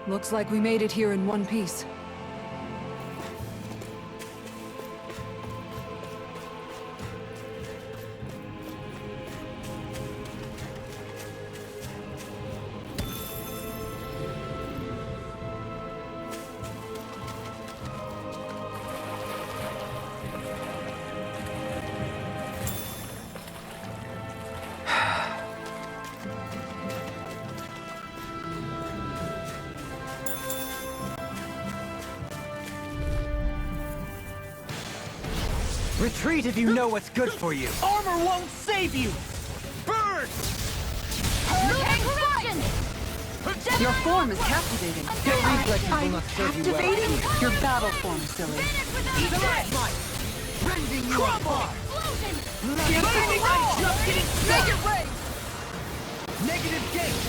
Looks like we made it here in one piece. Retreat if you know what's good for you. Armor won't save you! Burn! Hurricane corruption! Your form is captivating. Your reflexes will not serve you well. Activating your battle form, silly. Stalagmite! Rending you apart! Explosion! Just getting Make it started! rain! Negative gate!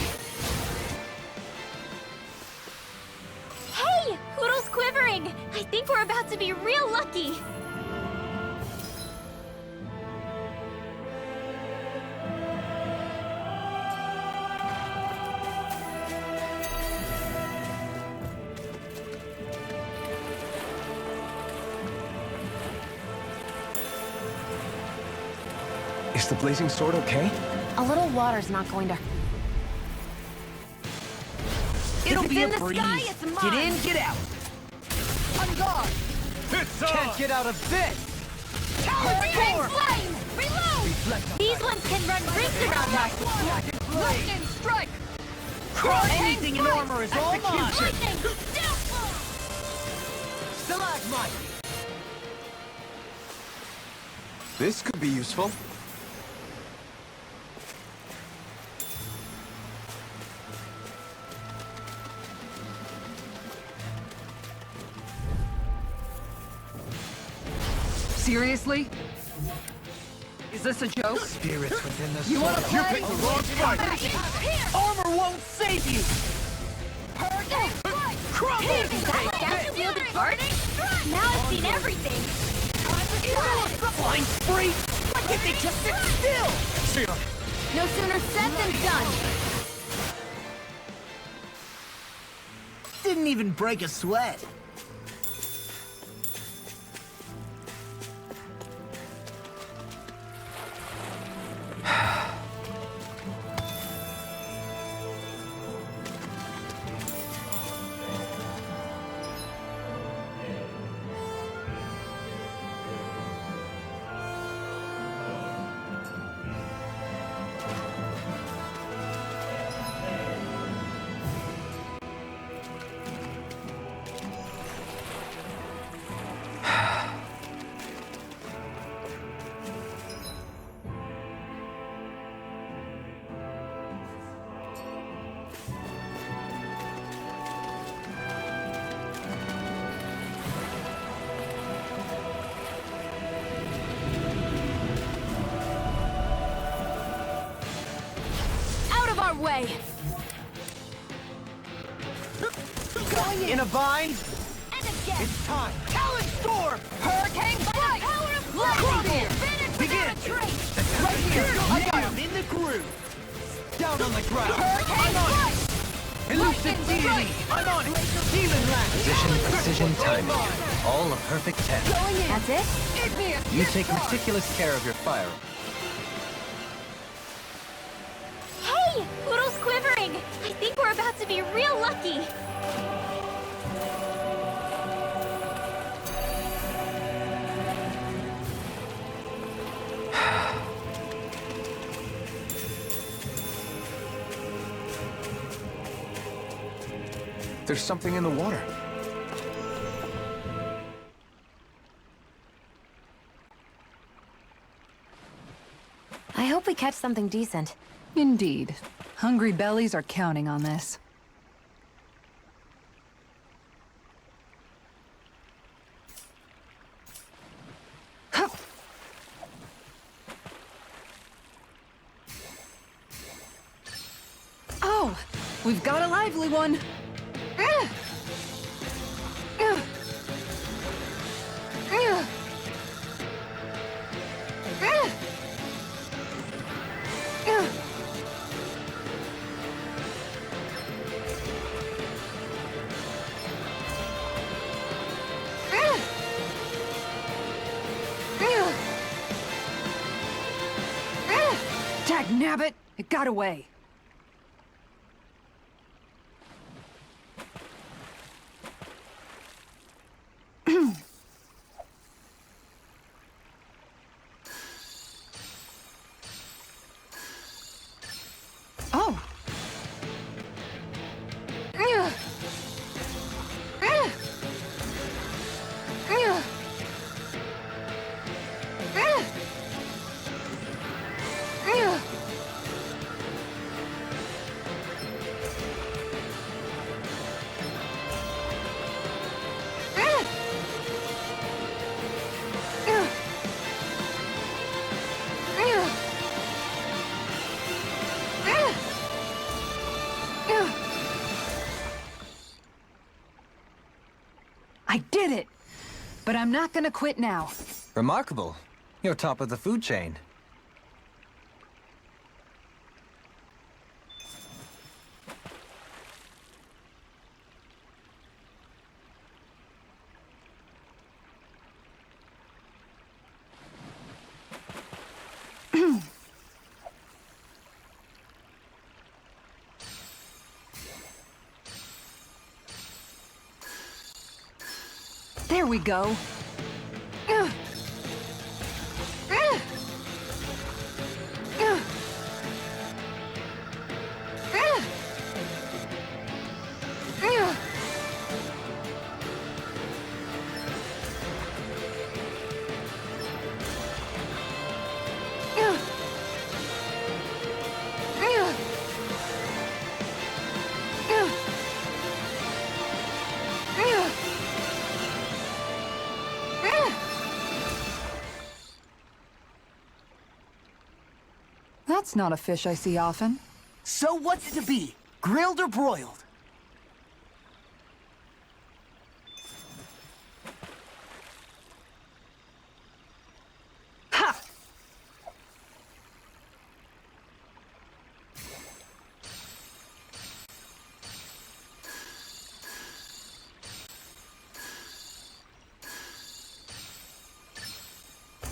Hey! Poodle's quivering! I think we're about to be real lucky! Is the blazing sword okay? A little water's not going to... It'll be a in the breeze. sky, it's Get mine. in, get out! On guard! Can't get out of this! Hurricane flame! Reload! Reflect. These ones can run rings around us! Lightning strike! Anything in armor is all mine! Lightning! Downfall! Stalagmite! This could be useful. Seriously? Is this a joke? Spirits within the You wanna sword. play? You're picking the wrong fight! Armor won't save you! Hurricane strike! Crumble! Is that statue-wielded gardening? Now I've seen everything! Flying spree! Why can't they just sit still? No sooner said than done! Didn't even break a sweat. Our way! In a vine, And again! it's time. Talon storm! Hurricane strike! Power of lightning! Finish Begin! without a trace! Right here! I got him in the groove! Down on the ground! Hurricane I'm on strike! it! Elusive deity! I'm on it! Demon land! Precision, timing. All a perfect 10. That's it? You take meticulous care of your fire. Hey! Poodle's quivering! I think we're about to be real lucky! There's something in the water. I hope we catch something decent. Indeed. Hungry bellies are counting on this. Oh, we've got a lively one. Nabbit! It got away. Oh! I did it! But I'm not gonna quit now. Remarkable. You're top of the food chain. There we go. That's not a fish I see often. So what's it to be? Grilled or broiled? Ha!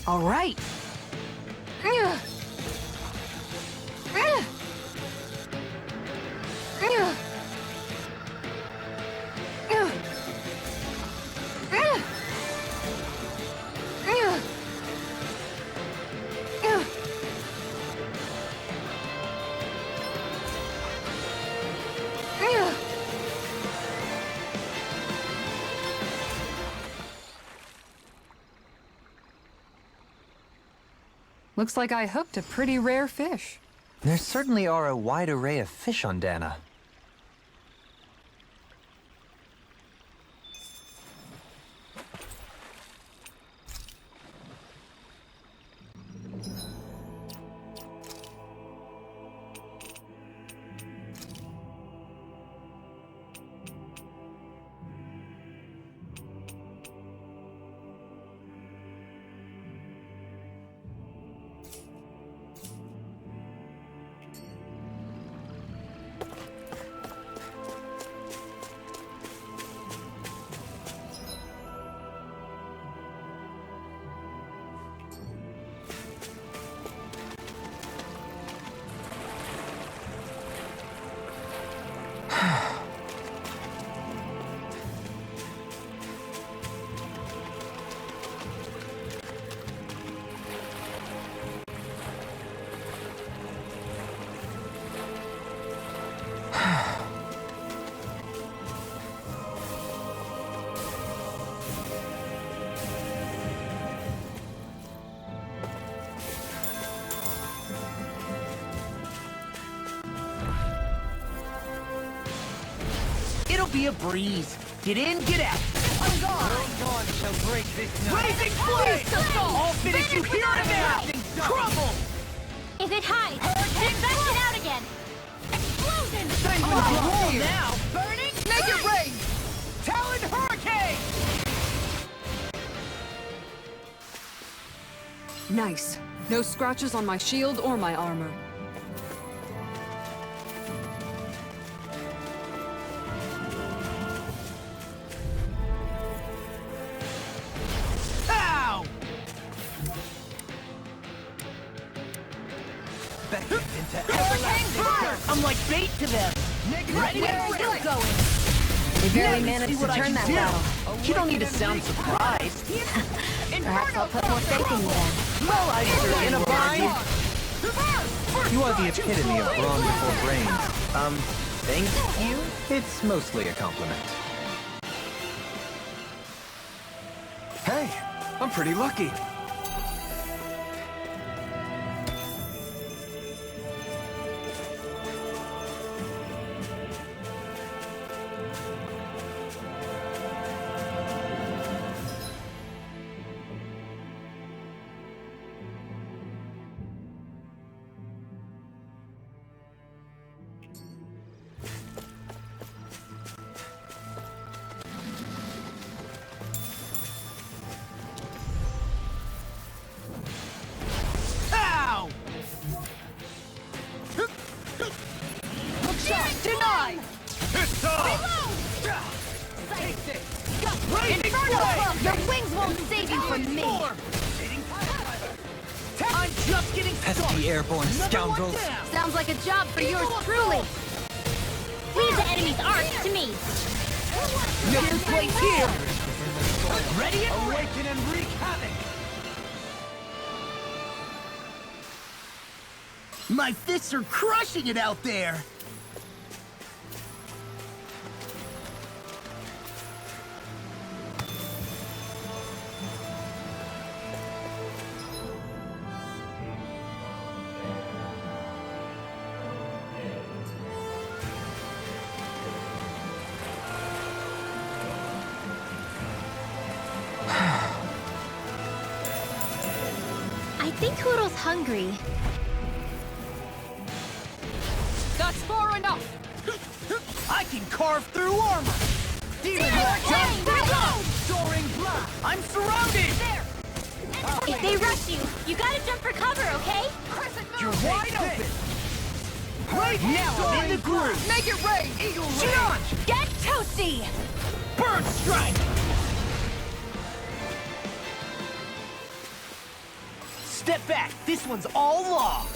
All right. Looks like I hooked a pretty rare fish. There certainly are a wide array of fish on Dana. It'll be a breeze. Get in, get out. I'm gone. No dawn shall break this night. Blazing flame! I'll finish you here and now! Crumble! If it hides, then back it out again. Explosion! Oh, now! Burning! Make it rain! Talon Hurricane! Nice. No scratches on my shield or my armor. Better get into I'm like bait to them. Ready? Where are you going? They barely Let me managed see to what I turn can that do. battle. You don't need to sound surprised. Perhaps I'll put more faith in you then. Mollister in a bind. You are the epitome of brawn before brains. Thank you? It's mostly a compliment. Hey, I'm pretty lucky. Ow! Hook shot denied! It's off! Take this! Your wings won't save you from me. I'm just getting Pesky started. airborne Another one scoundrels. down. Sounds like a job for yours truly. Leave the enemy's arc to me. No place here! Ready and Awaken and wreak havoc! My fists are crushing it out there! I think Hoodle's hungry. That's far enough! I can carve through armor! Demon soaring blast! I'm surrounded! If they rush you, you gotta jump for cover, okay? You're wide open! Right now I'm in the groove! Make it rain! Eagle Ray! Get toasty! Bird strike! Step back! This one's all law!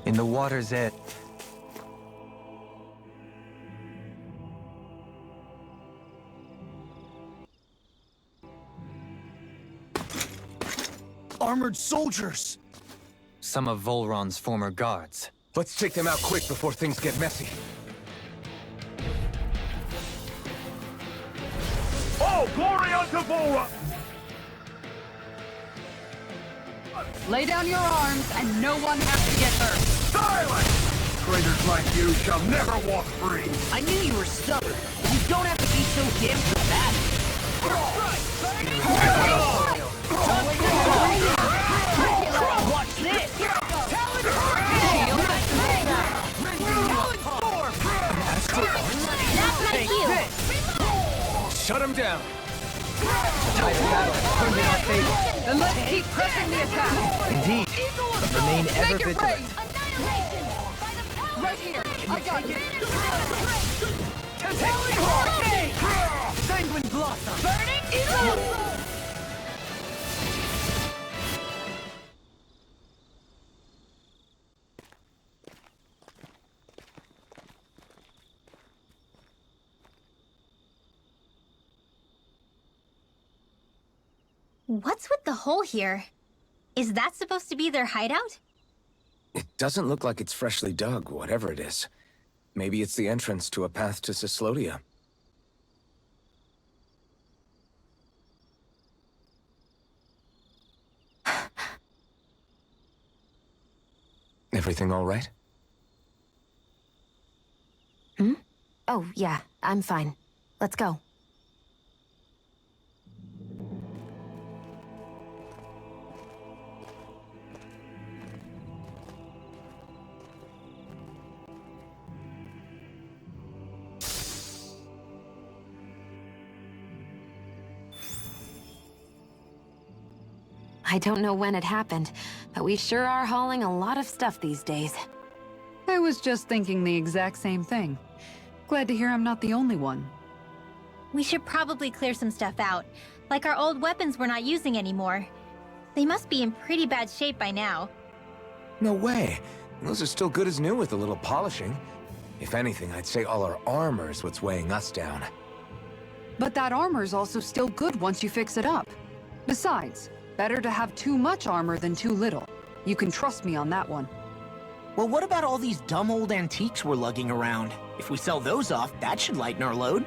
In the water's edge. Armored soldiers! Some of Volron's former guards. Let's take them out quick before things get messy. Oh, glory unto Volron! Lay down your arms and no one has to get hurt. Silence! Traitors like you shall never walk free! I knew you were stubborn. You don't have to be so damn dramatic. Watch this! Talon Storm! That's my cue. Shut him down! Tide of battle has turned in our favor. Then let's keep pressing the attack. Indeed. Remain ever Make it vigilant. rain! Annihilation! By the power Right here! I got it! Sanguine Blossom! Burning Eagle! What's with the hole here? Is that supposed to be their hideout? It doesn't look like it's freshly dug, whatever it is. Maybe it's the entrance to a path to Cyslodia. Everything all right? Oh, yeah, I'm fine. Let's go. I don't know when it happened, but we sure are hauling a lot of stuff these days. I was just thinking the exact same thing. Glad to hear I'm not the only one. We should probably clear some stuff out, like our old weapons we're not using anymore. They must be in pretty bad shape by now. No way. Those are still good as new with a little polishing. If anything, I'd say all our armor's what's weighing us down. But that armor's also still good once you fix it up. Besides, better to have too much armor than too little. You can trust me on that one. Well, what about all these dumb old antiques we're lugging around? If we sell those off, that should lighten our load.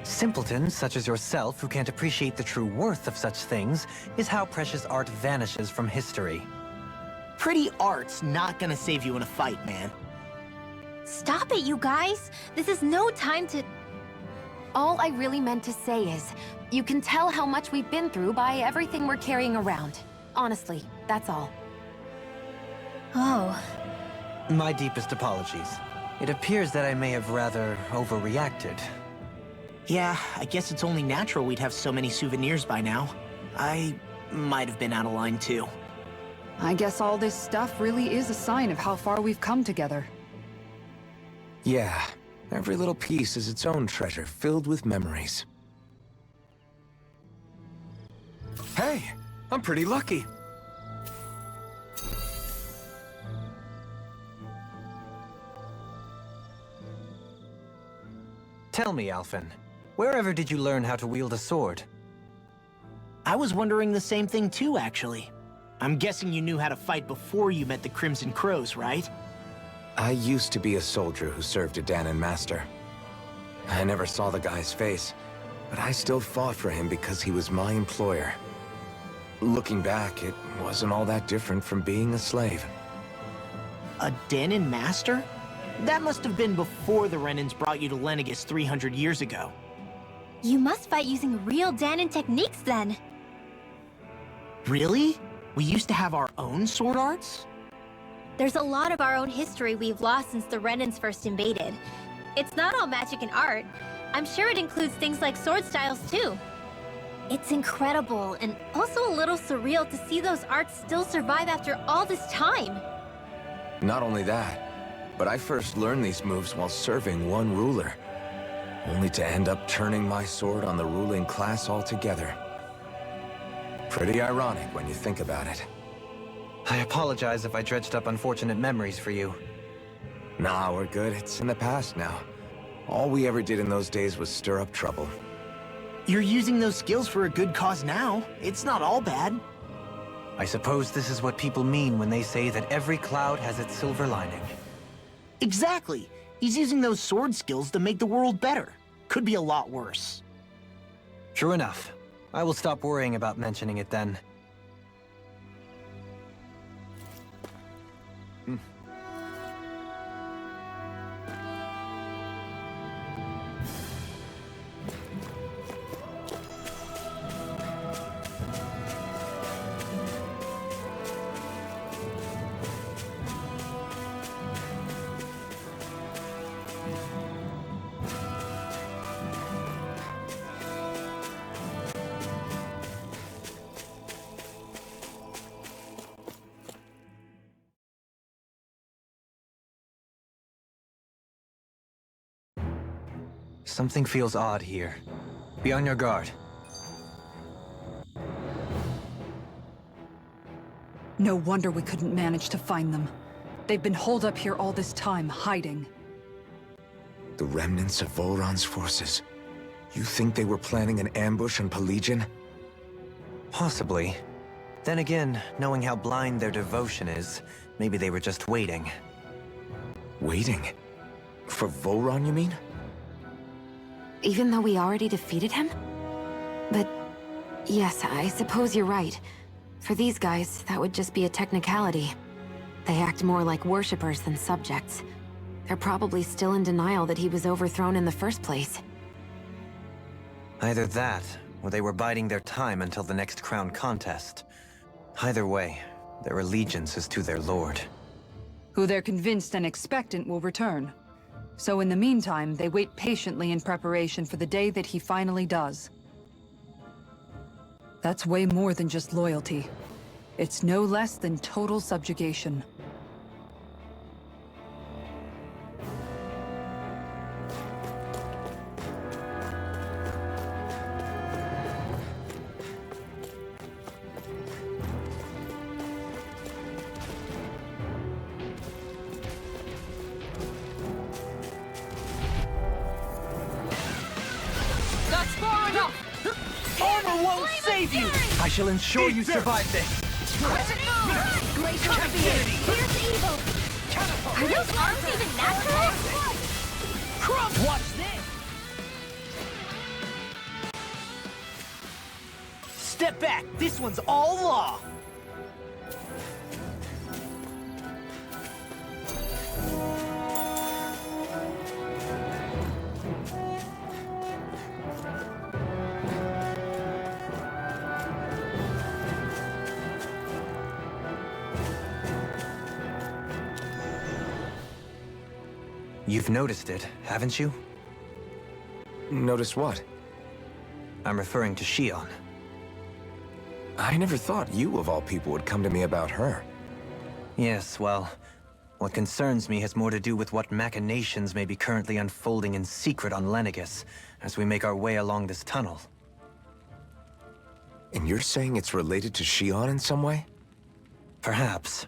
Simpletons such as yourself who can't appreciate the true worth of such things is how precious art vanishes from history. Pretty art's not gonna save you in a fight, man. Stop it, you guys! This is no time to... All I really meant to say is, you can tell how much we've been through by everything we're carrying around. Honestly, that's all. Oh. My deepest apologies. It appears that I may have rather overreacted. Yeah, I guess it's only natural we'd have so many souvenirs by now. I might have been out of line too. I guess all this stuff really is a sign of how far we've come together. Yeah, every little piece is its own treasure filled with memories. Hey, I'm pretty lucky. Tell me, Alphen, wherever did you learn how to wield a sword? I was wondering the same thing too, actually. I'm guessing you knew how to fight before you met the Crimson Crows, right? I used to be a soldier who served a Danon master. I never saw the guy's face, but I still fought for him because he was my employer. Looking back, it wasn't all that different from being a slave. A Danon master? That must have been before the Renans brought you to Lenegis 300 years ago. You must fight using real Danon techniques then. Really? We used to have our own sword arts? There's a lot of our own history we've lost since the Renans first invaded. It's not all magic and art. I'm sure it includes things like sword styles too. It's incredible and also a little surreal to see those arts still survive after all this time. Not only that, but I first learned these moves while serving one ruler, only to end up turning my sword on the ruling class altogether. Pretty ironic when you think about it. I apologize if I dredged up unfortunate memories for you. Nah, we're good. It's in the past now. All we ever did in those days was stir up trouble. You're using those skills for a good cause now. It's not all bad. I suppose this is what people mean when they say that every cloud has its silver lining. Exactly. He's using those sword skills to make the world better. Could be a lot worse. True enough. I will stop worrying about mentioning it then. Something feels odd here. Be on your guard. No wonder we couldn't manage to find them. They've been holed up here all this time, hiding. The remnants of Volron's forces. You think they were planning an ambush on Pelagian? Possibly. Then again, knowing how blind their devotion is, maybe they were just waiting. Waiting? For Volron, you mean? Even though we already defeated him? But yes, I suppose you're right. For these guys, that would just be a technicality. They act more like worshippers than subjects. They're probably still in denial that he was overthrown in the first place. Either that, or they were biding their time until the next crown contest. Either way, their allegiance is to their lord. Who they're convinced and expectant will return. So in the meantime, they wait patiently in preparation for the day that he finally does. That's way more than just loyalty. It's no less than total subjugation. That's far enough! Armor won't save you! I shall ensure you survive this! Glacial speed! Here's evil! Are those arms even natural? Watch this! Step back! This one's all law! You've noticed it, haven't you? Notice what? I'm referring to Shion. I never thought you, of all people, would come to me about her. Yes, well, what concerns me has more to do with what machinations may be currently unfolding in secret on Lenegis as we make our way along this tunnel. And you're saying it's related to Shion in some way? Perhaps.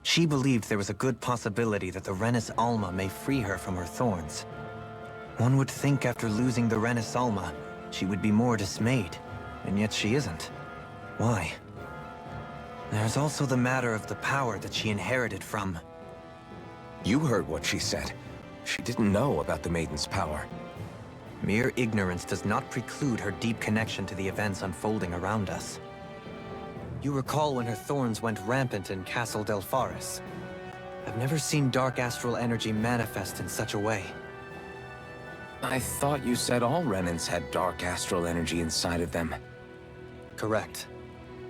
She believed there was a good possibility that the Renis Alma may free her from her thorns. One would think after losing the Renis Alma, she would be more dismayed, and yet she isn't. Why? There's also the matter of the power that she inherited from... You heard what she said. She didn't know about the Maiden's power. Mere ignorance does not preclude her deep connection to the events unfolding around us. You recall when her thorns went rampant in Castle Del Faris. I've never seen dark astral energy manifest in such a way. I thought you said all Renans had dark astral energy inside of them. Correct.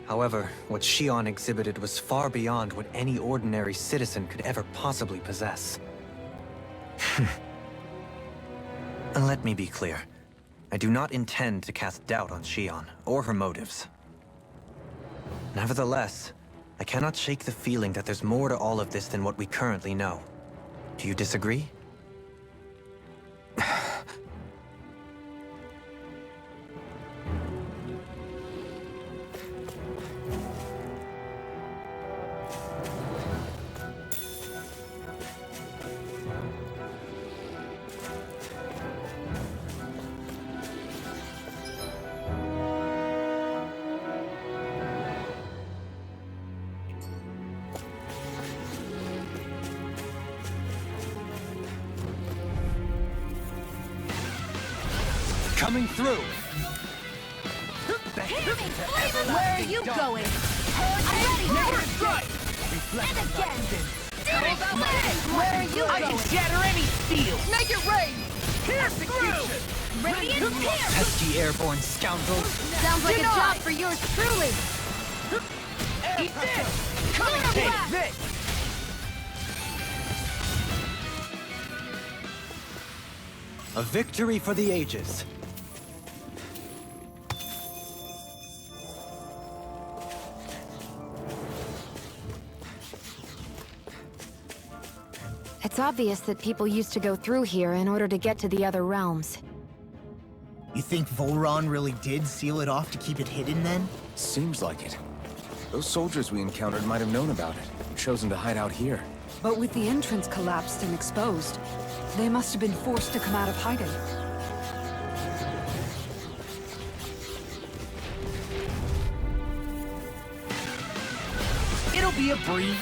However, what Shion exhibited was far beyond what any ordinary citizen could ever possibly possess. And let me be clear. I do not intend to cast doubt on Shion, or her motives. Nevertheless, I cannot shake the feeling that there's more to all of this than what we currently know. Do you disagree? Coming through! Where are you going? I'm ready! Never strike! And again! Where are you I going? can shatter any steel! Make it rain! Persecution! Radiant here! Pesky airborne scoundrels! Sounds like a job for yours truly! Eat this! Coming Take back! this! A victory for the ages! It's obvious that people used to go through here in order to get to the other realms. You think Volron really did seal it off to keep it hidden then? Seems like it. Those soldiers we encountered might have known about it, chosen to hide out here. But with the entrance collapsed and exposed, they must have been forced to come out of hiding. It'll be a breeze.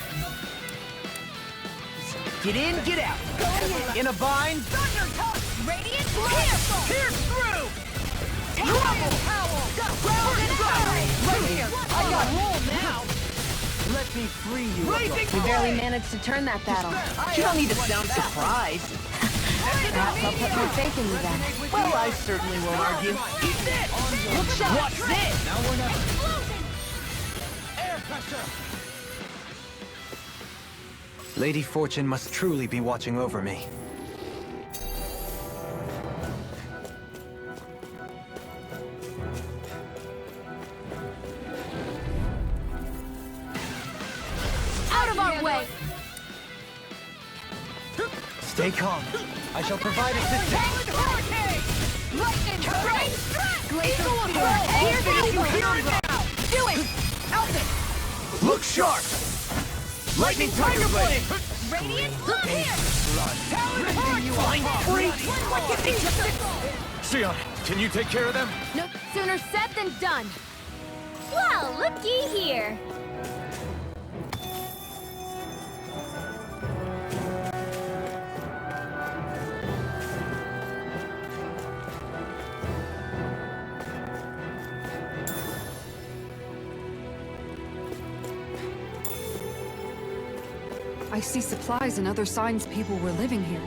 Get in, get out. In a bind. Radiant Pierce through! right here! I got roll now! Let me free you. We barely managed to turn that battle. You don't need to sound surprised. Perhaps I'll put more faith in you then. Well, I certainly won't argue. Eat this! What's this? Now we're not... Air pressure! Lady Fortune must truly be watching over me. Out of our way! Stay calm. I shall provide assistance. Lightning strike! Glacial Do it! Elton! Look sharp! Lightning Tiger Blade! Radiant here! Sion, can you take care of them? No sooner said than done. Well, looky here. I see supplies and other signs people were living here.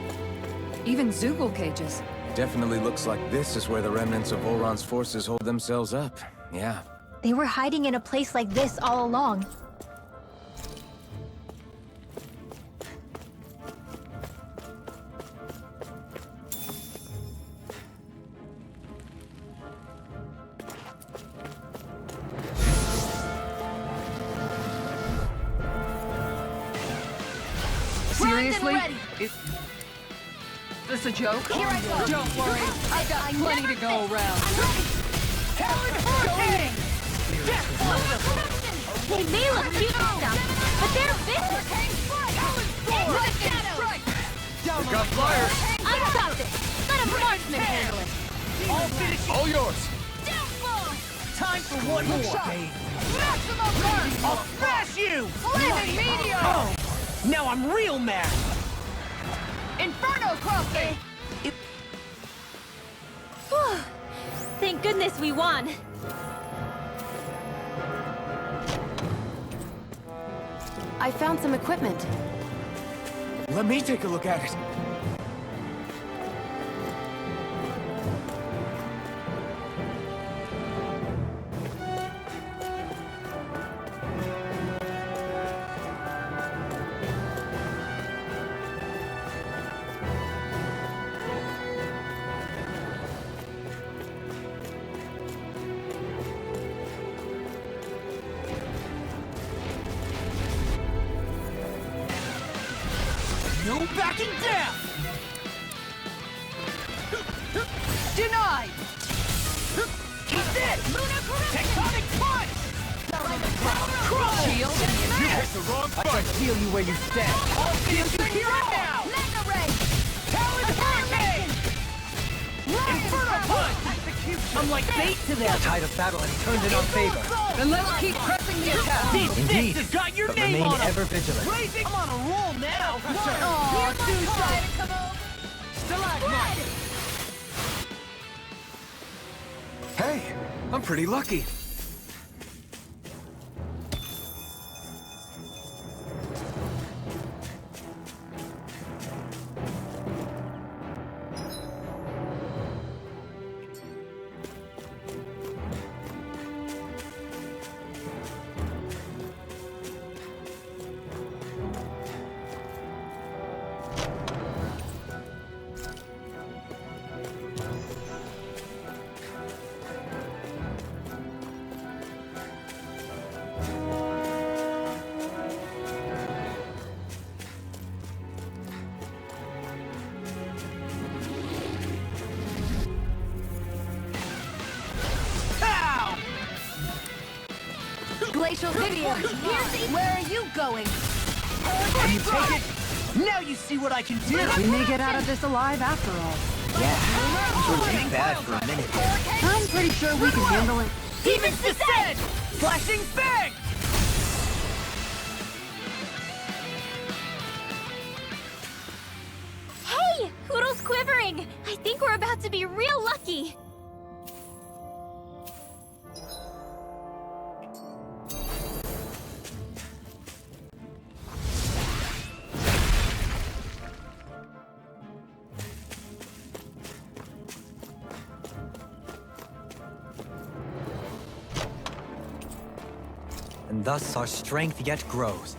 Even Zoogle cages. Definitely looks like this is where the remnants of Volron's forces hold themselves up. Yeah. They were hiding in a place like this all along. Seriously? Is this a joke? Here I go! Don't worry, I got plenty to go around. They may look cute and stuff, but they're vicious. We've got flyers! I've got this. Let a marksman handle it. All yours! Time for one more. Maximum burn! I'll smash you! Living meteor! Oh, now I'm real mad. Inferno crossing! Thank goodness we won. I found some equipment. Let me take a look at it. No backing down! Denied! Eat this! Tectonic punch! Crush! Shield! You picked the wrong fight! Feel you where you stand. I'll feel you here and now! Mega ray! Talon Hurricane! Inferno punch! I'm like bait to them. The tide of battle has turned in our favor. Then let's keep pressing the attack. Indeed, This has got your but name remain on it. ever vigilant. Blazing! I'm on a roll now. Aw, too shy to come over. Stalagmite! Hey, I'm pretty lucky. glacial video. Where are you going? You take it? Now you see what I can do! We may get out of this alive after all. Yeah, sure was bad for a minute there. I'm pretty sure we can handle it. Demons descend! Flashing fang! Hey! Hoodle's quivering! I think we're about to be real lucky! And thus our strength yet grows.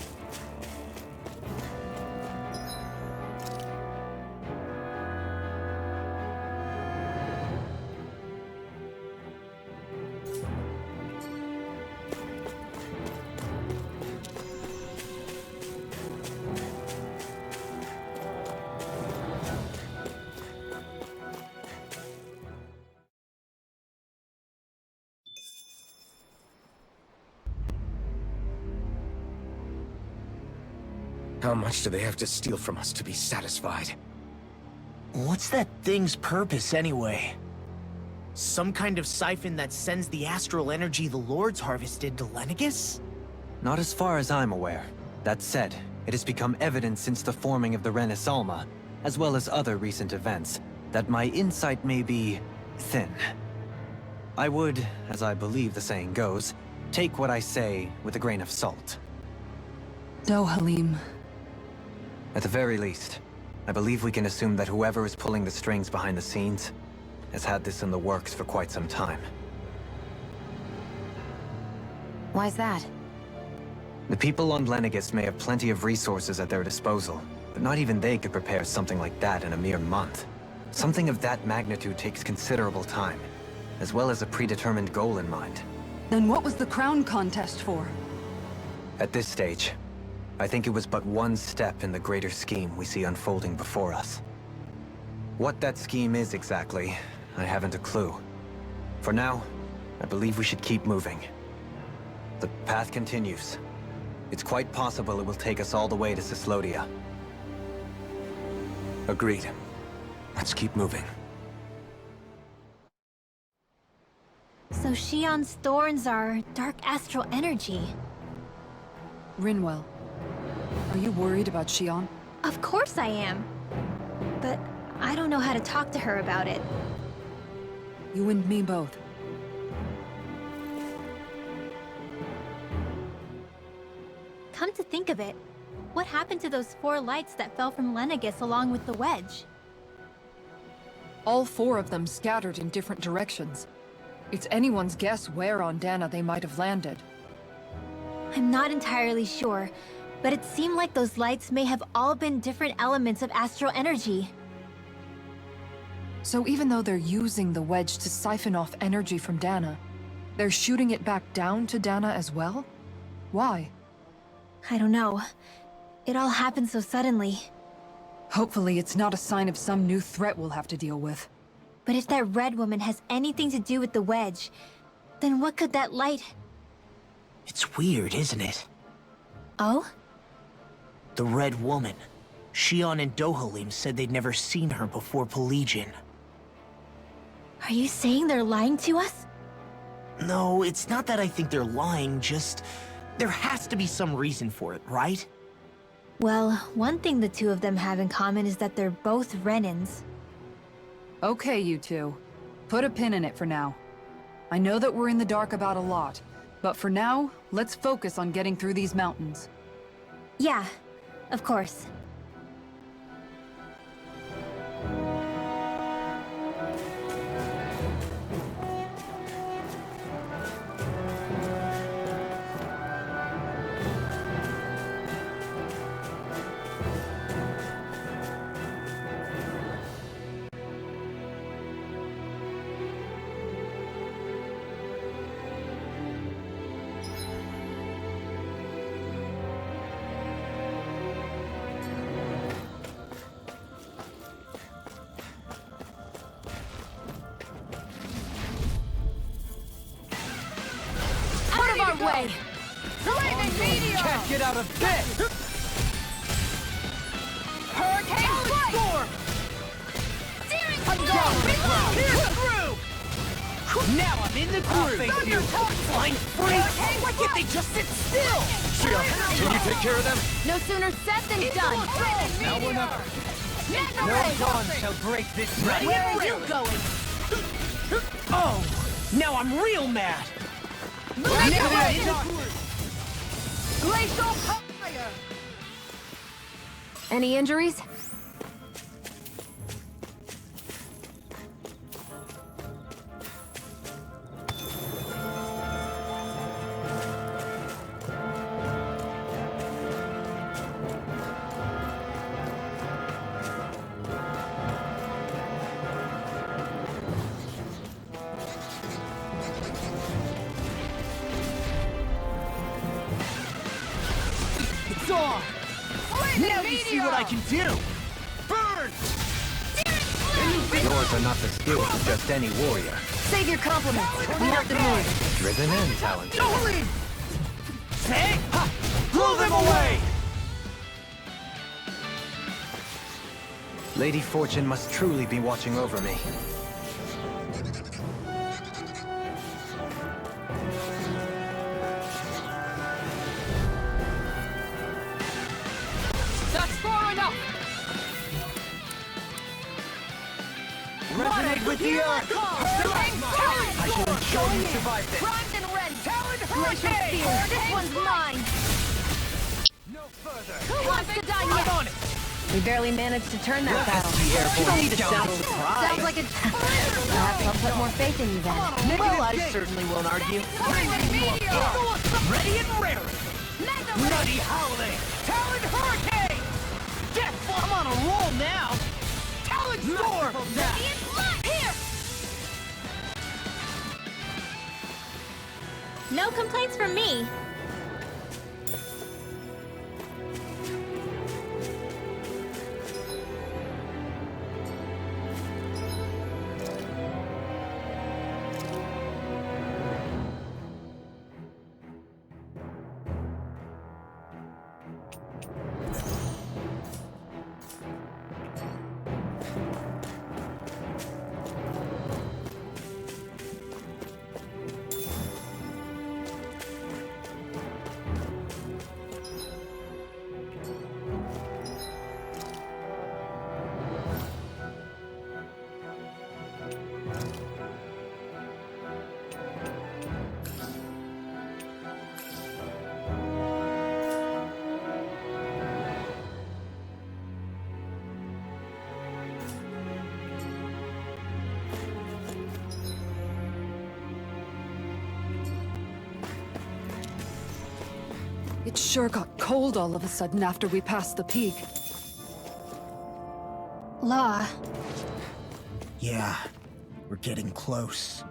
How much do they have to steal from us to be satisfied? What's that thing's purpose, anyway? Some kind of siphon that sends the astral energy the Lords harvested to Lenegis? Not as far as I'm aware. That said, it has become evident since the forming of the Renis Alma, as well as other recent events, that my insight may be thin. I would, as I believe the saying goes, take what I say with a grain of salt. Dohalim. At the very least, I believe we can assume that whoever is pulling the strings behind the scenes has had this in the works for quite some time. Why's that? The people on Lenegis may have plenty of resources at their disposal, but not even they could prepare something like that in a mere month. Something of that magnitude takes considerable time, as well as a predetermined goal in mind. Then what was the crown contest for? At this stage, I think it was but one step in the greater scheme we see unfolding before us. What that scheme is exactly, I haven't a clue. For now, I believe we should keep moving. The path continues. It's quite possible it will take us all the way to Cyslodia. Agreed. Let's keep moving. So Shion's thorns are dark astral energy. Rinwell. Are you worried about Shion? Of course I am. But I don't know how to talk to her about it. You and me both. Come to think of it, what happened to those 4 lights that fell from Lenegis along with the wedge? All 4 of them scattered in different directions. It's anyone's guess where on Dana they might have landed. I'm not entirely sure, but it seemed like those lights may have all been different elements of astral energy. So even though they're using the wedge to siphon off energy from Dana, they're shooting it back down to Dana as well? Why? I don't know. It all happened so suddenly. Hopefully it's not a sign of some new threat we'll have to deal with. But if that red woman has anything to do with the wedge, then what could that light... It's weird, isn't it? Oh? The Red Woman. Shion and Dohalim said they'd never seen her before Pelegion. Are you saying they're lying to us? No, it's not that I think they're lying, just... there has to be some reason for it, right? Well, one thing the two of them have in common is that they're both Renins. Okay, you two. Put a pin in it for now. I know that we're in the dark about a lot, but for now, let's focus on getting through these mountains. Yeah, of course. Out of our way! Can't get out of bed! Hurricane Storm! I'm down on the ground! Here's through! Now I'm in the groove! Thank you! Flying freaks! Why can't they just sit still? Shia, can you take care of them? No sooner said than done. Now or never. No dawn shall break this night. Where are you going? Oh! Now I'm real mad! Glacial fire! Any injuries? It's on! Now you see what I can do! Burn! Yours are not the skills of just any warrior. Save your compliments. We have to move. Driven and talented. Jolene! Say! Ha! Blow them away! Lady Fortune must truly be watching over me. That's far enough! Resonate with the earth! I shall ensure you survive this! Primed and ready! Talon Glacial Hurricane! Spear, this one's mine. No further! Who wants to die I'm yet? on it! We barely managed to turn that battle. You don't need to sound surprised! Sounds like a... Perhaps I'll put more faith in you then. Well, I certainly won't argue. Ready and raring! Bloody howling! Talon Hurricane! Death! I'm on a roll now! Talon Storm! Here! No complaints from me. It sure got cold all of a sudden after we passed the peak. Law. Yeah, we're getting close.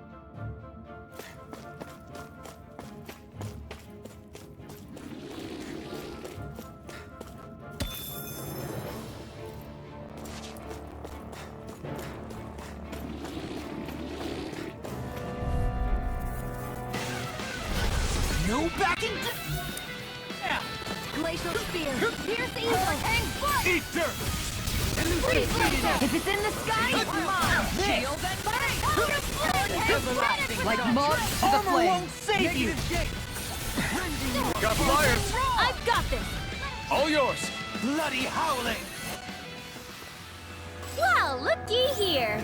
No backing down! Glacial Spear. Pierce evil. Hang foot. Eat dirt! If it's in the sky, it's mine. Shield and Like moths to the Armor flame. won't save you! Got flyers! I've got this. All yours! Bloody howling! Well, looky here.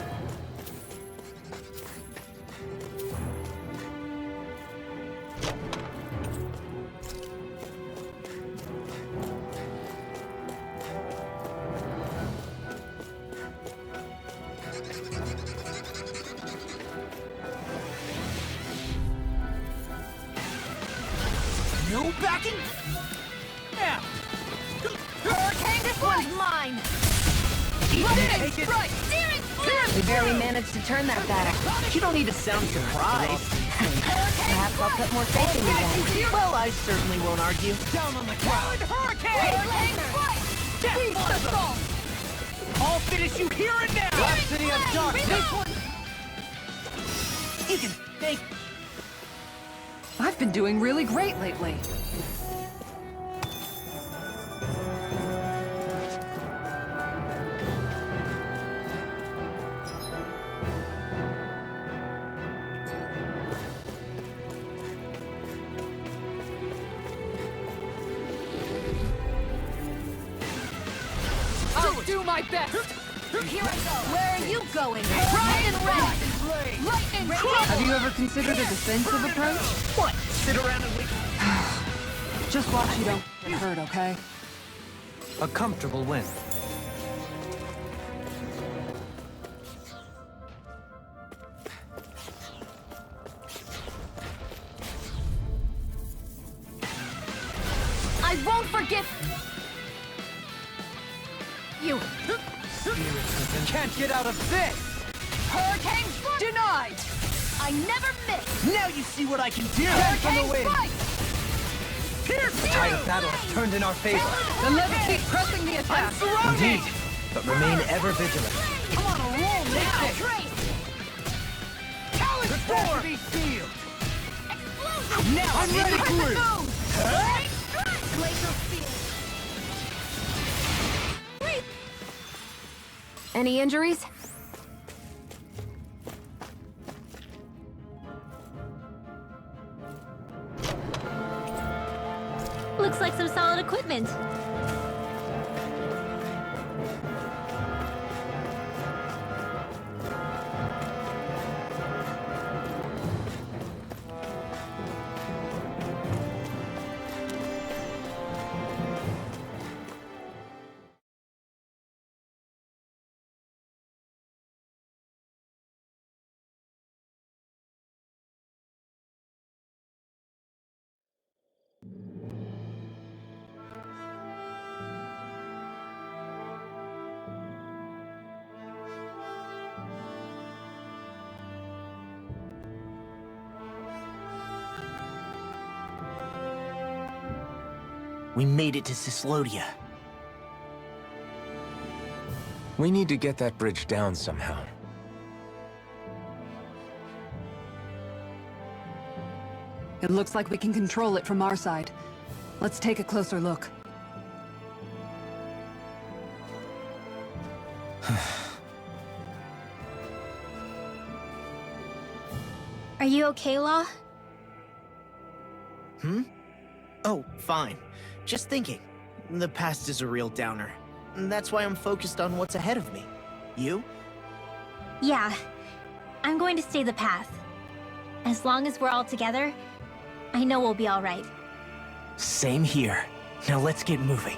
No backing! Now! Hurricane, this one's mine. Lightning strike! We barely managed to turn that battle. You don't need to sound surprised. Perhaps I'll put more faith in you then. Well, I certainly won't argue. Down on the ground! Hurricane! Death Assault! I'll finish you here and now! Rhapsody of Darkness! You can thank... I've been doing really great lately. do my best! Here I go. Where are you going? Brian Red! Lightning Have you ever considered a defensive approach? What? Sit around and wait? Just watch you don't get hurt, okay? A comfortable win. I won't forget you. Can't get out of this! Hurricane Strike! Denied! I never miss! Now you see what I can do! Hurricane Strike! The tide of battle has turned in our favor. Then let's keep pressing the attack! Indeed, but remain ever vigilant. I'm on a roll now! Callous form! Be sealed! Now I'm ready for you! Glacial Field! Any injuries? Looks like some solid equipment. We made it to Cyslodia. We need to get that bridge down somehow. It looks like we can control it from our side. Let's take a closer look. Are you okay, Law? Oh, fine. Just thinking. The past is a real downer. That's why I'm focused on what's ahead of me. You? Yeah. I'm going to stay the path. As long as we're all together, I know we'll be all right. Same here. Now let's get moving.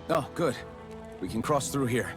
Oh, good. We can cross through here.